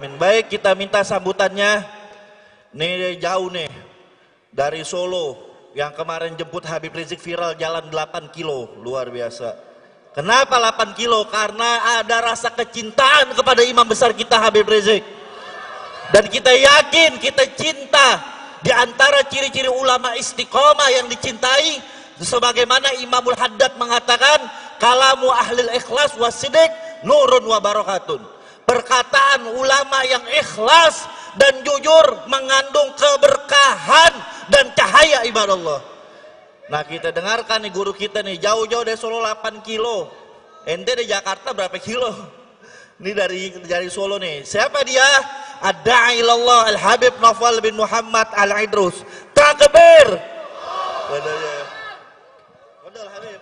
alamin. Baik, kita minta sambutannya. Nih jauh nih dari Solo yang kemarin jemput Habib Rizik viral jalan 8 kilo, luar biasa. Kenapa 8 kilo? Karena ada rasa kecintaan kepada imam besar kita Habib Rizik. Dan kita yakin, kita cinta. Di antara ciri-ciri ulama istiqomah yang dicintai, sebagaimana Imamul Haddad mengatakan, kalamu ahlil ikhlas wasidik nurun wa barakatun. Perkataan ulama yang ikhlas dan jujur mengandung keberkahan dan cahaya ibadah Allah. Nah, kita dengarkan nih guru kita nih, jauh-jauh dari Solo 8 kilo. Ente di Jakarta berapa kilo? Ini dari Solo nih. Siapa dia? Ad-da'i ilallah Al-Habib Naufal bin Muhammad Al-Idrus. Takbir. Padahal Habib.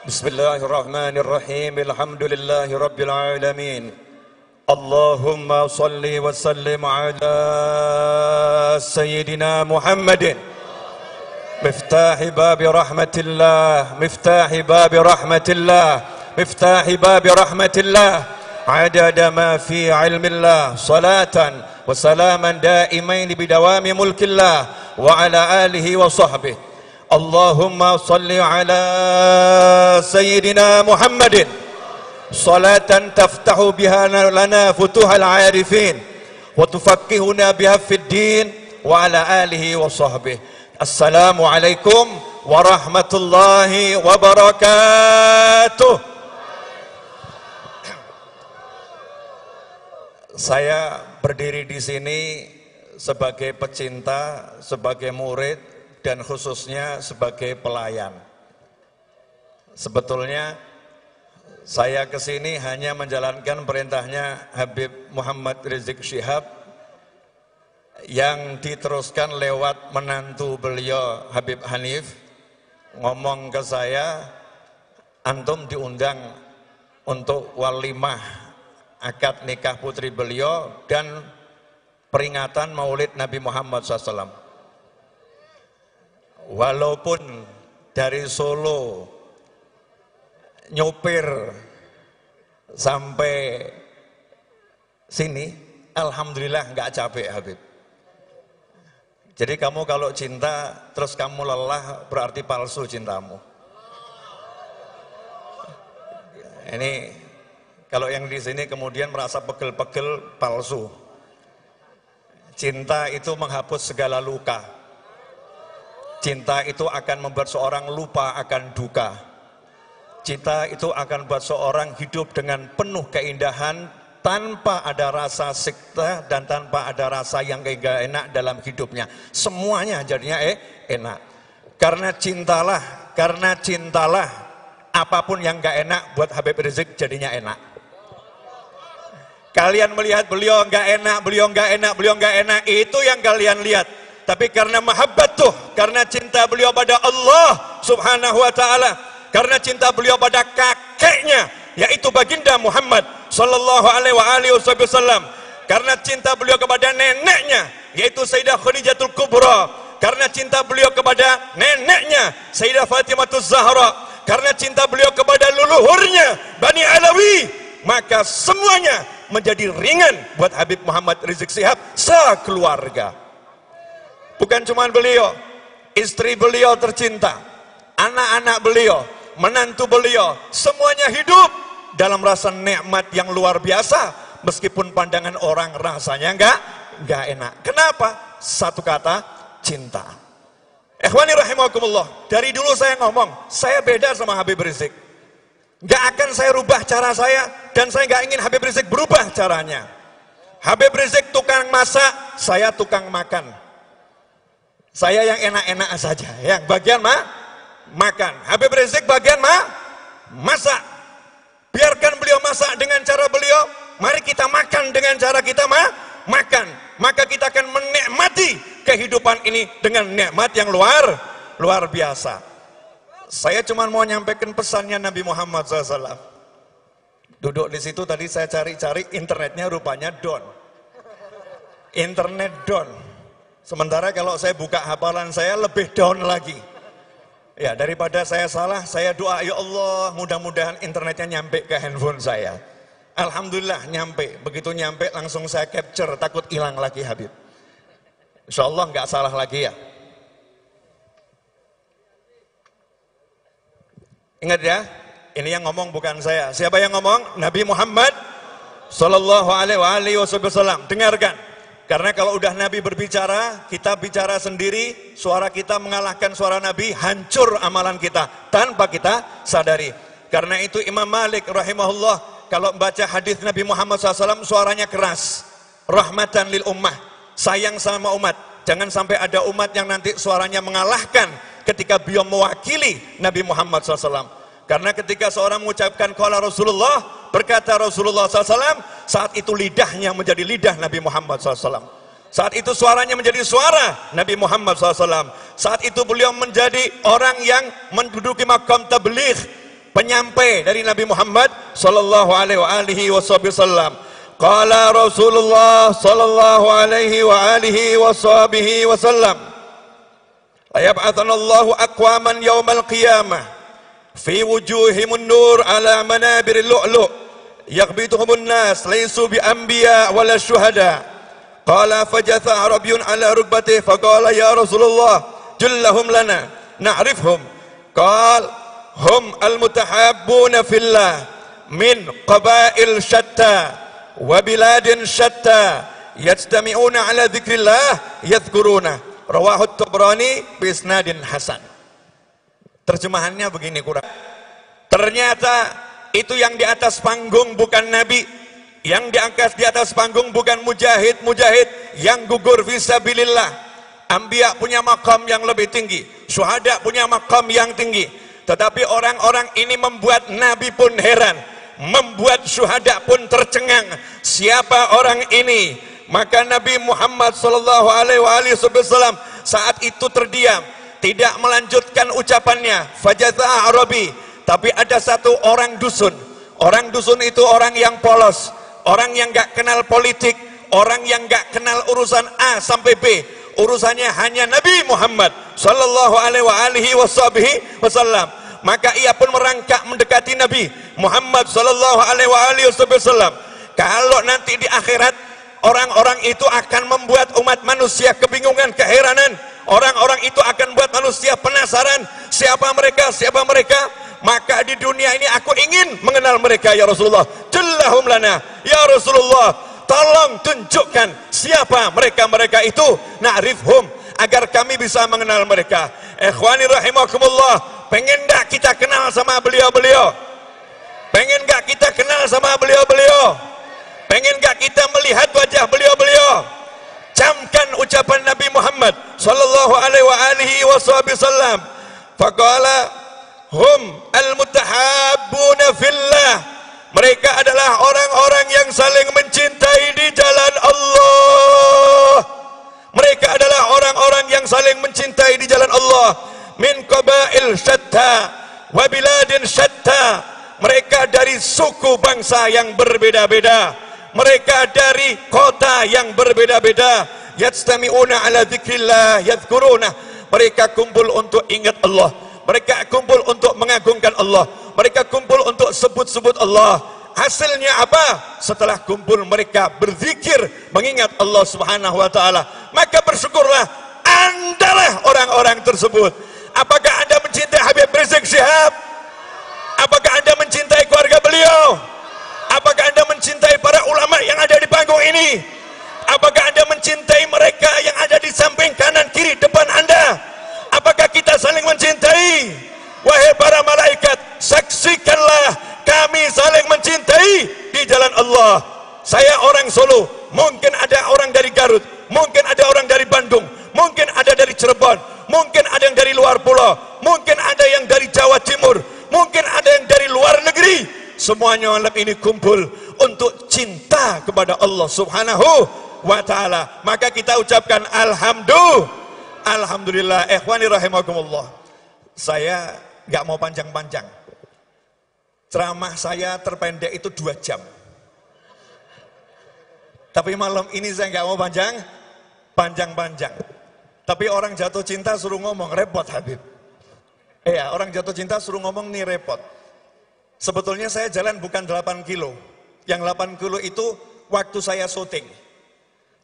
Bismillahirrahmanirrahim. Alhamdulillahi rabbil alamin. Allahumma salli wa sallim ala sayyidina Muhammadin مفتاح باب رحمة الله مفتاح باب رحمة الله مفتاح باب رحمة الله عدد ما في علم الله صلاة وسلاما دائمين بدوام ملك الله وعلى آله وصحبه اللهم صل على سيدنا محمد صلاة تفتح بها لنا فتوح العارفين وتفقهنا بها في الدين وعلى آله وصحبه. Assalamualaikum warahmatullahi wabarakatuh. Saya berdiri di sini sebagai pecinta, sebagai murid, dan khususnya sebagai pelayan. Sebetulnya saya ke sini hanya menjalankan perintahnya Habib Muhammad Rizik Syihab yang diteruskan lewat menantu beliau Habib Hanif. Ngomong ke saya, antum diundang untuk walimah akad nikah putri beliau dan peringatan maulid Nabi Muhammad SAW. Walaupun dari Solo nyopir sampai sini, alhamdulillah nggak capek Habib. Jadi kamu kalau cinta terus kamu lelah berarti palsu cintamu. Ini kalau yang di sini kemudian merasa pegel-pegel palsu. Cinta itu menghapus segala luka. Cinta itu akan membuat seorang lupa akan duka. Cinta itu akan membuat seorang hidup dengan penuh keindahan tanpa ada rasa sikta dan tanpa ada rasa yang gak enak dalam hidupnya. Semuanya jadinya enak. Karena cintalah apapun yang gak enak buat Habib Rizik jadinya enak. Kalian melihat beliau gak enak, beliau gak enak, itu yang kalian lihat. Tapi karena mahabbatuh, karena cinta beliau pada Allah subhanahu wa ta'ala, karena cinta beliau pada kakeknya, yaitu baginda Muhammad sallallahu alaihi wasallam, karena cinta beliau kepada neneknya yaitu Sayyidah Khadijatul Kubra, karena cinta beliau kepada neneknya Sayyidah Fatimahuz Zahra, karena cinta beliau kepada leluhurnya Bani Alawi, maka semuanya menjadi ringan buat Habib Muhammad Rizik Syihab sekeluarga. Bukan cuma beliau, istri beliau tercinta, anak-anak beliau, menantu beliau, semuanya hidup dalam rasa nikmat yang luar biasa, meskipun pandangan orang rasanya enggak enak. Kenapa? Satu kata, cinta. Ikhwani rahimakumullah, dari dulu saya ngomong, saya beda sama Habib Rizik. Enggak akan saya rubah cara saya, dan saya enggak ingin Habib Rizik berubah caranya. Habib Rizik tukang masak, saya tukang makan. Saya yang enak-enak saja, yang bagian makan. Habib Rizik bagian masak. Biarkan beliau masak dengan cara beliau, mari kita makan dengan cara kita makan. Maka kita akan menikmati kehidupan ini dengan nikmat yang luar biasa. Saya cuma mau nyampaikan pesannya Nabi Muhammad SAW. Duduk di situ tadi saya cari-cari, internetnya rupanya down. Internet down. Sementara kalau saya buka hafalan saya lebih down lagi. Ya, daripada saya salah, saya doa, ya Allah, mudah-mudahan internetnya nyampe ke handphone saya. Alhamdulillah nyampe. Begitu nyampe langsung saya capture, takut hilang lagi Habib. Insya Allah nggak salah lagi ya. Ingat ya, ini yang ngomong bukan saya. Siapa yang ngomong? Nabi Muhammad Sallallahu Alaihi Wasallam. Dengarkan. Karena kalau udah Nabi berbicara, kita bicara sendiri, suara kita mengalahkan suara Nabi, hancur amalan kita tanpa kita sadari. Karena itu Imam Malik rahimahullah, kalau baca hadis Nabi Muhammad SAW, suaranya keras. Rahmatan lil ummah, sayang sama umat. Jangan sampai ada umat yang nanti suaranya mengalahkan ketika beliau mewakili Nabi Muhammad SAW. Karena ketika seorang mengucapkan qala Rasulullah, berkata Rasulullah SAW, saat itu lidahnya menjadi lidah Nabi Muhammad SAW. Saat itu suaranya menjadi suara Nabi Muhammad SAW. Saat itu beliau menjadi orang yang menduduki makam tabligh, penyampai dari Nabi Muhammad Sallallahu Alaihi Wasallam. Qala Rasulullah Sallallahu Alaihi Wasallam, Ayab'athanallahu aqwaman yawmal qiyamah fi wujuhimun nur ala manabiril lu'lu' yaghbituhumun nas laysu bi anbiya wala syuhada. Qala fajatha arabiyyun ala rukbatih faqala ya Rasulullah jullahum lana na'rifhum. Qala hum al-mutahabbuna fillah min qabail syatta wa biladin syatta yajtami'una ala dzikrillah yadhkuruna. Rawahu Tabrani bisnadin hasan. Terjemahannya begini kurang. Ternyata itu yang di atas panggung bukan nabi, yang diangkat di atas panggung bukan mujahid yang gugur fisabilillah. Anbiya punya makam yang lebih tinggi, syuhada punya makam yang tinggi. Tetapi orang-orang ini membuat nabi pun heran, membuat syuhada pun tercengang. Siapa orang ini? Maka Nabi Muhammad Sallallahu Alaihi Wasallam saat itu terdiam, tidak melanjutkan ucapannya. Fajatha Arabi, tapi ada satu orang dusun. Orang dusun itu orang yang polos, orang yang gak kenal politik, orang yang gak kenal urusan A sampai B. Urusannya hanya Nabi Muhammad Sallallahu Alaihi Wasallam. Maka ia pun merangkak mendekati Nabi Muhammad Sallallahu Alaihi Wasallam. Kalau nanti di akhirat orang-orang itu akan membuat umat manusia kebingungan, keheranan. Orang-orang itu akan membuat manusia penasaran. Siapa mereka? Siapa mereka? Maka di dunia ini aku ingin mengenal mereka ya Rasulullah. Jallahum lana ya Rasulullah, tolong tunjukkan siapa mereka-mereka itu. Na'rifhum, agar kami bisa mengenal mereka. Ikhwani rahimakumullah, pengen gak kita kenal sama beliau-beliau? Pengen gak kita kenal sama beliau-beliau? Pengen gak kita melihat wajah beliau-beliau? Camkan ucapan Nabi Muhammad Sallallahu Alaihi Wasallam. Faqala hum al-mutahabbuna fillah. Mereka adalah orang-orang yang saling mencintai di jalan Allah. Mereka adalah orang-orang yang saling mencintai di jalan Allah. Min qabail syatta wa biladin syatta. Mereka dari suku bangsa yang berbeda-beda. Mereka dari kota yang berbeda-beda. Yajtami'una ala dzikrillah yadhkuruna. Mereka kumpul untuk ingat Allah. Mereka kumpul untuk mengagungkan Allah. Mereka kumpul untuk sebut-sebut Allah. Hasilnya apa? Setelah kumpul mereka berzikir, mengingat Allah Subhanahu wa taala. Maka bersyukurlah Andalah orang-orang tersebut. Apakah Anda mencintai Habib Rizik Syihab? Apakah Anda mencintai keluarga beliau? Apakah Anda mencintai para ulama yang ada di panggung ini? Apakah Anda mencintai mereka yang ada di samping kanan kiri depan Anda? Apakah kita saling mencintai? Wahai para malaikat, saksikanlah kami saling mencintai di jalan Allah. Saya orang Solo, mungkin ada orang dari Garut, mungkin ada orang dari Bandung, mungkin ada dari Cirebon, mungkin ada yang dari luar pulau, mungkin ada yang dari Jawa Timur, mungkin ada yang dari luar negeri. Semuanya malam ini kumpul untuk cinta kepada Allah Subhanahu wa ta'ala. Maka kita ucapkan Alhamdulillah. Ikhwani rahimakumullah. Saya gak mau panjang-panjang. Ceramah saya terpendek itu 2 jam. Tapi malam ini saya gak mau panjang-panjang. Tapi orang jatuh cinta suruh ngomong, repot Habib. Iya, orang jatuh cinta suruh ngomong nih repot. Sebetulnya saya jalan bukan 8 kilo. Yang 8 kilo itu waktu saya syuting.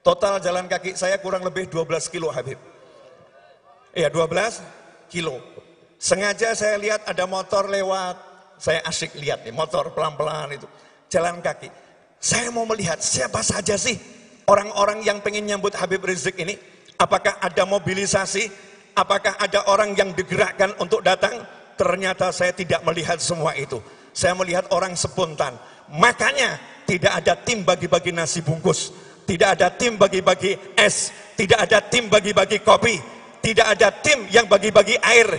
Total jalan kaki saya kurang lebih 12 kilo Habib. Iya, 12 kilo. Sengaja saya lihat ada motor lewat. Saya asyik lihat nih, motor pelan-pelan itu. Jalan kaki. Saya mau melihat siapa saja sih orang-orang yang pengen nyambut Habib Rizik ini. Apakah ada mobilisasi? Apakah ada orang yang digerakkan untuk datang? Ternyata saya tidak melihat semua itu. Saya melihat orang spontan. Makanya tidak ada tim bagi-bagi nasi bungkus. Tidak ada tim bagi-bagi es. Tidak ada tim bagi-bagi kopi. Tidak ada tim yang bagi-bagi air.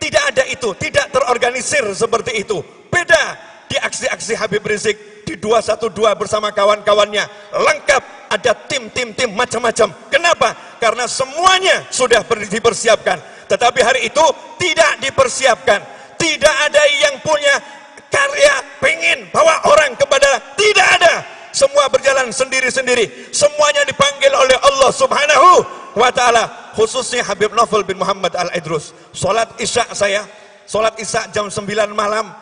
Tidak ada itu. Tidak terorganisir seperti itu. Beda di aksi-aksi Habib Rizik. Di 212 bersama kawan-kawannya. Lengkap. Ada tim macam-macam. Kenapa? Karena semuanya sudah dipersiapkan. Tetapi hari itu tidak dipersiapkan. Tidak ada yang punya karya pengen bawa orang kepada, tidak ada. Semua berjalan sendiri-sendiri. Semuanya dipanggil oleh Allah Subhanahu wa ta'ala. Khususnya Habib Novel bin Muhammad Al-Idrus. Salat Isya saya, salat Isya jam 9 malam.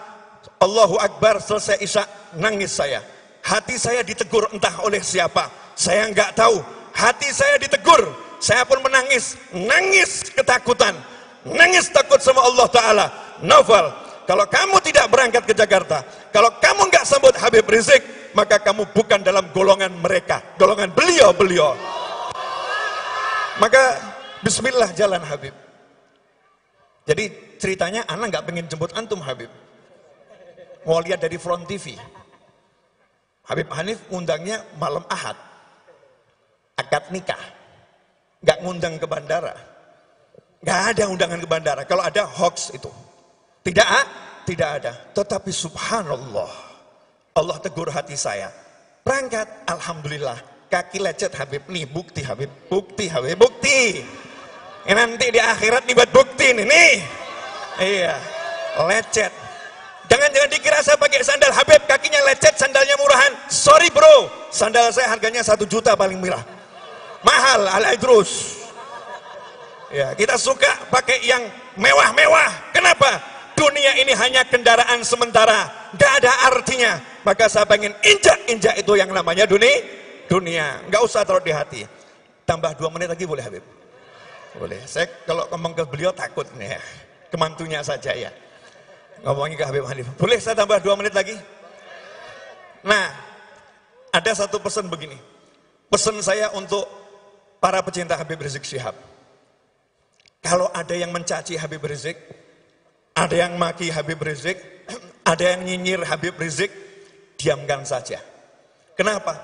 Allahu Akbar, selesai Isya, nangis saya. Hati saya ditegur entah oleh siapa. Saya nggak tahu. Hati saya ditegur. Saya pun menangis. Nangis ketakutan. Nangis takut sama Allah Ta'ala. Novel, kalau kamu tidak berangkat ke Jakarta, kalau kamu nggak sambut Habib Rizik, maka kamu bukan dalam golongan mereka. Golongan beliau-beliau. Maka bismillah jalan Habib. Jadi ceritanya anak nggak pengen jemput antum Habib. Mau lihat dari Front TV. Habib Hanif undangnya malam Ahad. Akad nikah. Nggak ngundang ke bandara. Nggak ada undangan ke bandara. Kalau ada hoax itu. Tidak ada. Tetapi subhanallah. Allah tegur hati saya. Berangkat. Alhamdulillah. Kaki lecet Habib. Nih bukti Habib. Bukti Habib. Bukti. Nanti di akhirat nih buat bukti nih. Iya. Lecet. Jangan dikira saya pakai sandal Habib. Kakinya lecet. Sandalnya murahan. Sorry bro. Sandal saya harganya 1 juta paling murah. Mahal Al-Idrus. Ya, kita suka pakai yang mewah-mewah. Kenapa? Dunia ini hanya kendaraan sementara. Gak ada artinya. Maka saya pengen injak itu yang namanya dunia. Gak usah taruh di hati. Tambah 2 menit lagi boleh Habib? Boleh. Saya kalau ngomong ke beliau takut nih ya. Kemantunya saja ya. Ngomongin ke Habib Hanif. Boleh saya tambah 2 menit lagi? Nah, ada satu pesan begini. Pesan saya untuk para pecinta Habib Rizik Syihab. Kalau ada yang mencaci Habib Rizik, ada yang maki Habib Rizik, ada yang nyinyir Habib Rizik, diamkan saja. Kenapa?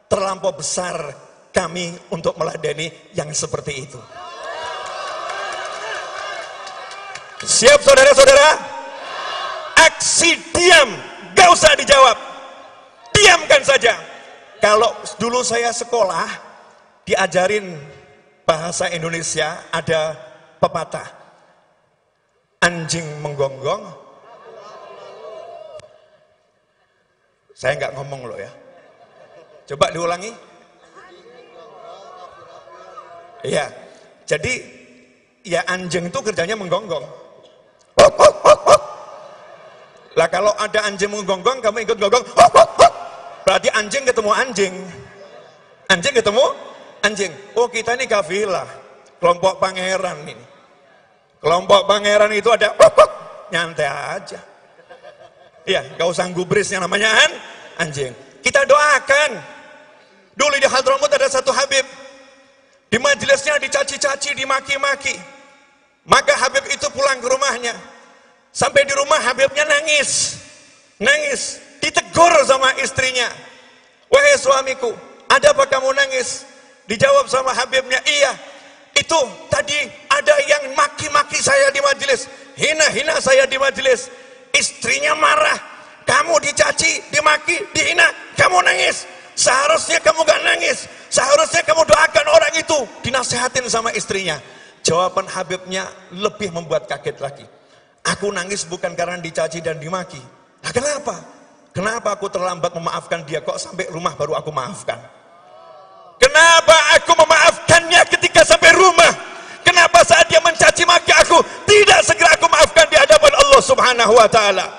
Terlampau besar kami untuk meladeni yang seperti itu. Siap saudara-saudara? Aksi diam, gak usah dijawab. Diamkan saja. Kalau dulu saya sekolah, diajarin bahasa Indonesia, ada pepatah. Anjing menggonggong. Saya nggak ngomong loh ya. Coba diulangi. Iya. Jadi ya anjing itu kerjanya menggonggong. Lah kalau ada anjing menggonggong, kamu ikut gonggong. Berarti anjing ketemu anjing. Anjing ketemu anjing. Oh kita ini kafilah. Kelompok pangeran ini. Kelompok pangeran itu ada nyantai aja. Iya, gak usah gubris yang namanya anjing. Kita doakan. Dulu di Hadramut ada satu Habib. Di majelisnya dicaci-caci, dimaki-maki. Maka Habib itu pulang ke rumahnya. Sampai di rumah Habibnya nangis. Nangis. Ditegur sama istrinya. Wahai suamiku, ada apa kamu nangis? Dijawab sama Habibnya, iya. Itu tadi ada yang maki-maki saya di majelis. Hina-hina saya di majelis. Istrinya marah. Kamu dicaci, dimaki, dihina. Kamu nangis. Seharusnya kamu gak nangis. Seharusnya kamu doakan orang itu. Dinasihatin sama istrinya. Jawaban Habibnya lebih membuat kaget lagi. Aku nangis bukan karena dicaci dan dimaki. Nah kenapa? Kenapa aku terlambat memaafkan dia? Kok sampai rumah baru aku maafkan? Kenapa aku memaafkannya ketika sampai rumah? Kenapa saat dia mencaci maki aku tidak segera aku maafkan dia? Subhanahu wa taala.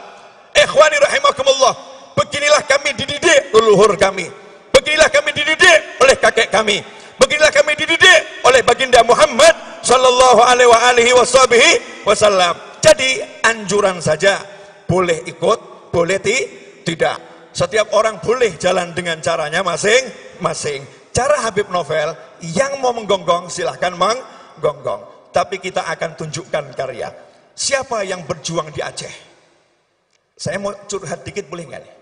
Ikhwani rahimakumullah, beginilah kami dididik leluhur kami. Beginilah kami dididik oleh kakek kami. Beginilah kami dididik oleh baginda Muhammad sallallahu alaihi wasallam. Jadi anjuran saja, boleh ikut, boleh tidak. Setiap orang boleh jalan dengan caranya masing-masing. Cara Habib Novel, yang mau menggonggong silahkan menggonggong. Tapi kita akan tunjukkan karya. Siapa yang berjuang di Aceh? Saya mau curhat dikit boleh nggak nih?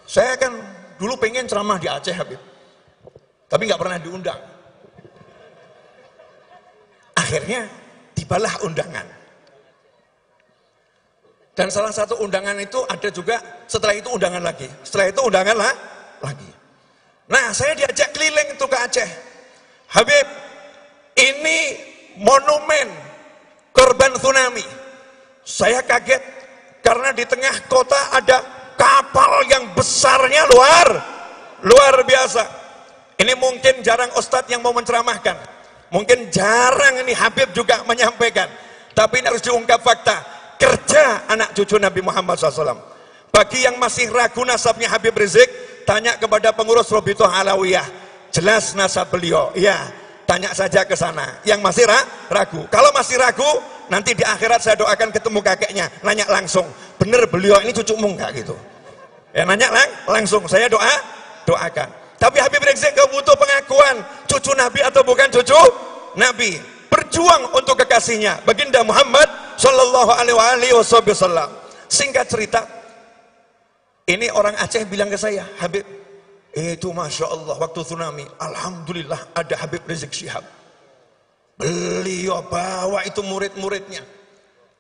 Saya kan dulu pengen ceramah di Aceh Habib, tapi nggak pernah diundang. Akhirnya tibalah undangan. Dan salah satu undangan itu ada juga, setelah itu undangan lagi. Setelah itu undangan lagi. Nah, saya diajak keliling itu ke Aceh. Habib, ini monumen korban tsunami. Saya kaget karena di tengah kota ada kapal yang besarnya luar biasa. Ini mungkin jarang ustadz yang mau menceramahkan. Mungkin jarang ini Habib juga menyampaikan. Tapi ini harus diungkap fakta. Kerja anak cucu Nabi Muhammad SAW. Bagi yang masih ragu nasabnya Habib Rizik, tanya kepada pengurus Robitoh Alawiyah. Jelas nasab beliau. Ya, tanya saja ke sana. Yang masih ragu. Kalau masih ragu, nanti di akhirat saya doakan ketemu kakeknya. Nanya langsung, bener beliau ini cucumu enggak gitu? Ya, nanya langsung. Saya doakan. Tapi Habib Rizik gak butuh pengakuan cucu Nabi atau bukan cucu Nabi. Berjuang untuk kekasihnya baginda Muhammad sallallahu alaihi wasallam. Singkat cerita, ini orang Aceh bilang ke saya, Habib, itu masya Allah waktu tsunami, alhamdulillah ada Habib Rizik Syihab. Beliau bawa itu murid-muridnya.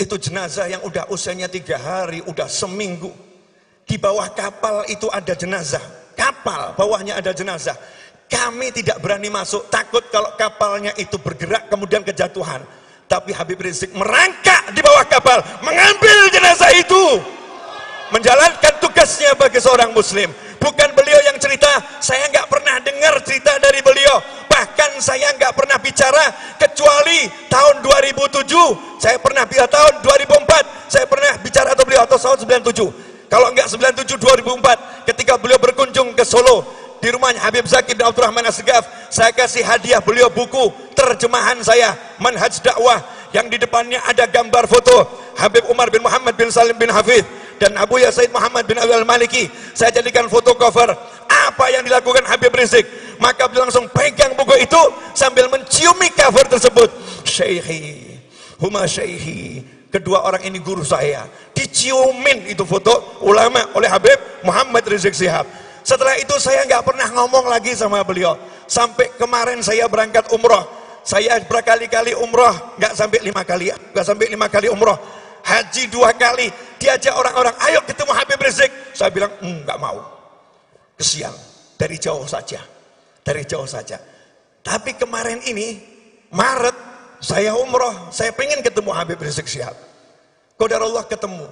Itu jenazah yang udah usianya 3 hari, udah seminggu. Di bawah kapal itu ada jenazah. Kapal bawahnya ada jenazah. Kami tidak berani masuk, takut kalau kapalnya itu bergerak kemudian kejatuhan. Tapi Habib Rizik merangkak di bawah kapal, mengambil jenazah itu, menjalankan tugasnya bagi seorang muslim. Bukan beliau yang cerita, saya nggak pernah dengar cerita dari beliau. Bahkan saya nggak pernah bicara kecuali tahun 2007. Saya pernah bicara tahun 2004. Saya pernah bicara atau beliau atau tahun 97. Kalau nggak 97 2004, ketika beliau berkunjung ke Solo di rumahnya Habib Zakir bin Abdurrahman Assegaf, saya kasih hadiah beliau buku terjemahan saya Manhaj Dakwah, yang di depannya ada gambar foto Habib Umar bin Muhammad bin Salim bin Hafidh dan Abu Ya Said Muhammad bin Abi Al-Maliki. Saya jadikan foto cover apa yang dilakukan Habib Rizik. Maka beliau langsung pegang buku itu sambil menciumi cover tersebut. Syekhi, huma syekhi, kedua orang ini guru saya. Diciumin itu foto ulama oleh Habib Muhammad Rizik Syihab. Setelah itu saya nggak pernah ngomong lagi sama beliau. Sampai kemarin saya berangkat umroh. Saya berkali-kali umroh, nggak sampai 5 kali, nggak sampai 5 kali umroh. Haji 2 kali. Diajak orang-orang, ayo ketemu Habib Rizik. Saya bilang, nggak mau. Kesian, dari jauh saja. Dari jauh saja. Tapi kemarin ini, Maret, saya umroh. Saya pengen ketemu Habib Rizik Syihab. Qadarullah ketemu.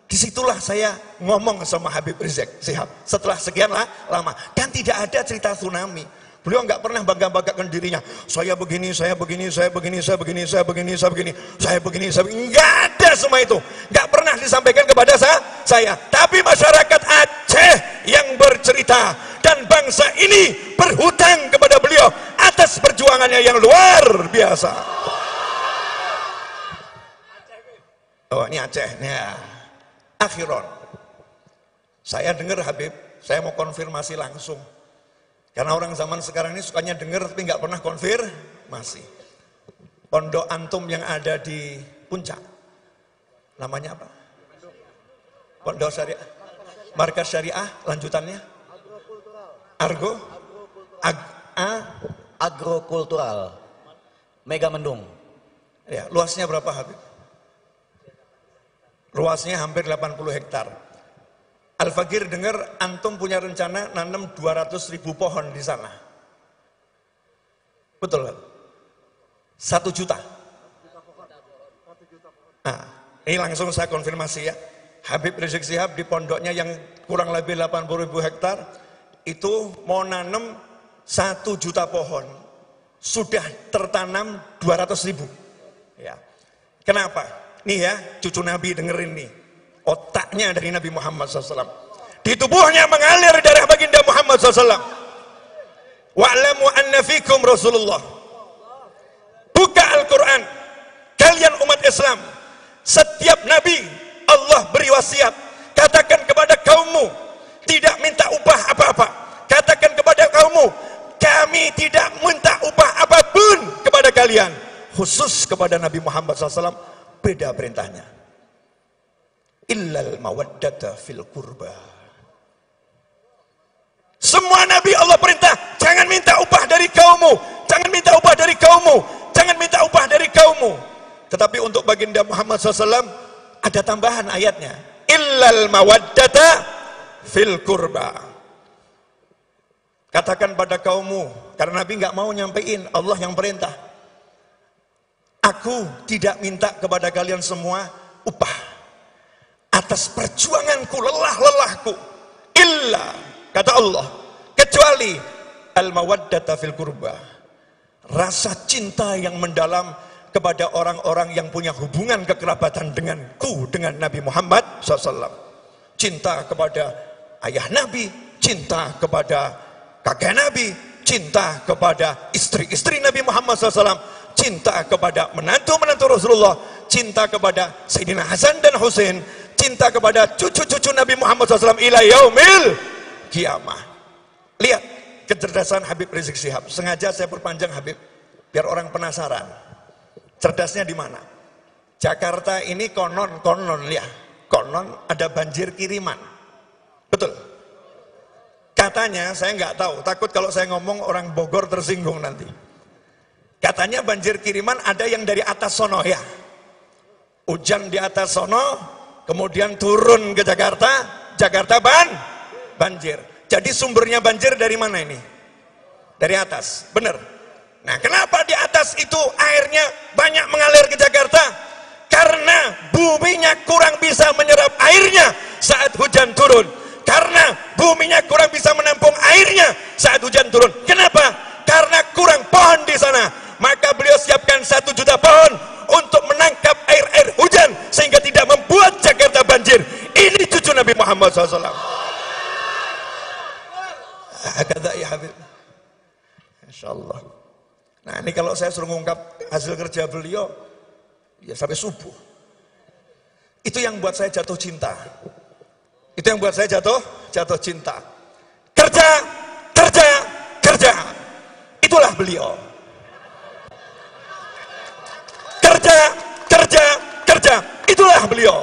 Disitulah saya ngomong sama Habib Rizik Syihab setelah sekian lama, dan tidak ada cerita tsunami. Beliau nggak pernah bangga-banggakan dirinya. Saya begini, saya begini, saya begini, saya begini, saya begini, saya begini, saya begini, saya begini. Nggak ada semua itu. Nggak pernah disampaikan kepada saya. Tapi masyarakat Aceh yang bercerita dan bangsa ini berhutang kepada beliau atas perjuangannya yang luar biasa. Oh, ini Aceh. Ya. Akhiron, saya dengar Habib, saya mau konfirmasi langsung. Karena orang zaman sekarang ini sukanya dengar tapi nggak pernah konfirmasi. Pondok antum yang ada di Puncak, namanya apa? Pondok Syariah, Markas Syariah, lanjutannya? Agrokultural, Mega Mendung. Ya, luasnya berapa Habib? Luasnya hampir 80 hektar. Al-Fakir dengar antum punya rencana nanam 200.000 pohon di sana. Betul kan? 1 juta. Nah, ini langsung saya konfirmasi ya. Habib Rizik Syihab di pondoknya yang kurang lebih 80.000 hektar itu mau nanam 1 juta pohon. Sudah tertanam 200.000. Ya. Kenapa? nih ya, cucu Nabi dengerin nih. Otaknya dari Nabi Muhammad SAW. Di tubuhnya mengalir darah baginda Muhammad SAW. Wa'lamu anna fikum Rasulullah. Buka Al-Quran. Kalian umat Islam. Setiap Nabi Allah beri wasiat. Katakan kepada kaummu, tidak minta upah apa-apa. Katakan kepada kaummu, kami tidak minta upah apapun kepada kalian. Khusus kepada Nabi Muhammad SAW, beda perintahnya. Illal mawaddata fil qurba. Semua Nabi Allah perintah, jangan minta upah dari kaummu, jangan minta upah dari kaummu, jangan minta upah dari kaummu. Tetapi untuk baginda Muhammad SAW ada tambahan ayatnya. Illal mawaddata fil qurba. Katakan pada kaummu, karena Nabi nggak mau nyampein, Allah yang perintah. Aku tidak minta kepada kalian semua upah atas perjuanganku, lelah-lelahku. Illa, kata Allah, kecuali al-mawaddata fil qurba. Rasa cinta yang mendalam kepada orang-orang yang punya hubungan kekerabatan denganku, dengan Nabi Muhammad SAW. Cinta kepada ayah Nabi, cinta kepada kakek Nabi, cinta kepada istri-istri Nabi Muhammad SAW, cinta kepada menantu-menantu Rasulullah, cinta kepada Sayyidina Hasan dan Husain, cinta kepada cucu-cucu Nabi Muhammad SAW ila yaumil kiamah. Lihat kecerdasan Habib Rizik Syihab. Sengaja saya perpanjang Habib, biar orang penasaran. Cerdasnya di mana? Jakarta ini konon ya, konon ada banjir kiriman. Betul? Katanya, saya nggak tahu, takut kalau saya ngomong orang Bogor tersinggung nanti. Katanya banjir kiriman ada yang dari atas sono ya. Hujan di atas sono, kemudian turun ke Jakarta, Jakarta banjir. Jadi sumbernya banjir dari mana ini? Dari atas, benar. Nah, kenapa di atas itu airnya banyak mengalir ke Jakarta? Karena buminya kurang bisa menyerap airnya saat hujan turun. Karena buminya kurang bisa menampung airnya saat hujan turun. Kenapa? Karena kurang pohon di sana. Maka beliau siapkan 1 juta pohon untuk menangkap air-air hujan sehingga tidak membuat Jakarta banjir. Ini cucu Nabi Muhammad SAW. Kata ya Habib. Insyaallah. Nah ini kalau saya suruh mengungkap hasil kerja beliau, ya sampai subuh. Itu yang buat saya jatuh cinta. Itu yang buat saya jatuh cinta. Kerja. Itulah beliau. Kerja. Itulah beliau.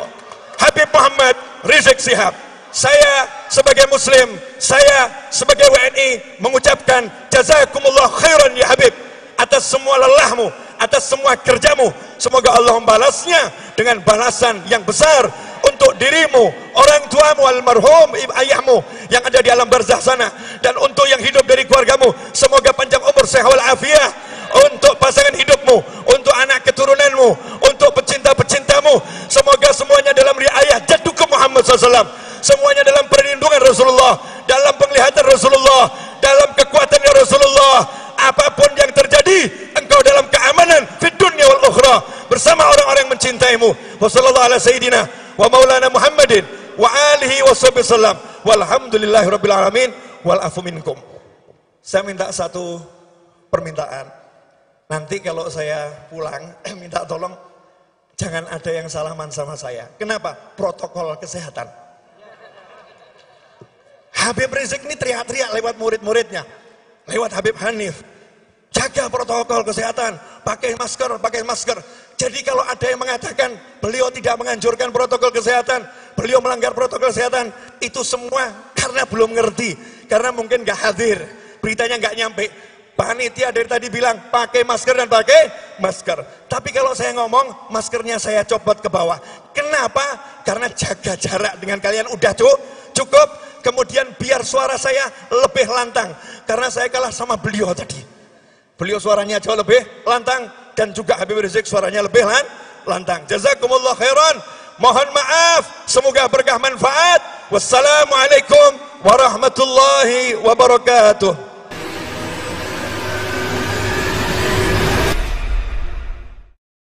Habib Muhammad Rizik Syihab. Saya sebagai Muslim, saya sebagai WNI mengucapkan jazakumullah khairan ya Habib. Atas semua lelahmu, atas semua kerjamu, semoga Allah membalasnya dengan balasan yang besar untuk dirimu, orang tuamu almarhum, ayahmu yang ada di alam barzah sana, dan untuk yang hidup dari keluargamu, semoga panjang umur, sehat walafiat, untuk pasangan hidupmu, untuk anak keturunanmu, untuk pecinta-pecintamu, semoga semuanya dalam riayah jaddukum Muhammad SAW, semuanya dalam perlindungan Rasulullah, dalam penglihatan Rasulullah, dalam kekuatannya Rasulullah. Apapun yang terjadi, engkau dalam keamanan fid dunya wal ukhra bersama orang-orang yang mencintaimu. Wassallallahu ala sayyidina wa maulana Muhammadin wa alihi wasallam. Walhamdulillahirabbil alamin wal afu minkum. Saya minta satu permintaan. Nanti kalau saya pulang minta tolong jangan ada yang salaman sama saya. Kenapa? Protokol kesehatan. Habib Rizik ini teriak-teriak lewat murid-muridnya, lewat Habib Hanif, jaga protokol kesehatan, pakai masker. Jadi kalau ada yang mengatakan beliau tidak menganjurkan protokol kesehatan, beliau melanggar protokol kesehatan, itu semua karena belum ngerti, karena mungkin nggak hadir, beritanya nggak nyampe. Panitia dari tadi bilang pakai masker dan pakai masker. Tapi kalau saya ngomong, maskernya saya copot ke bawah. Kenapa? Karena jaga jarak dengan kalian udah cukup. Kemudian biar suara saya lebih lantang, karena saya kalah sama beliau tadi. Beliau suaranya jauh lebih lantang, dan juga Habib Rizik suaranya lebih lantang. Jazakumullah khairan. Mohon maaf, semoga berkah manfaat. Wassalamualaikum warahmatullahi wabarakatuh.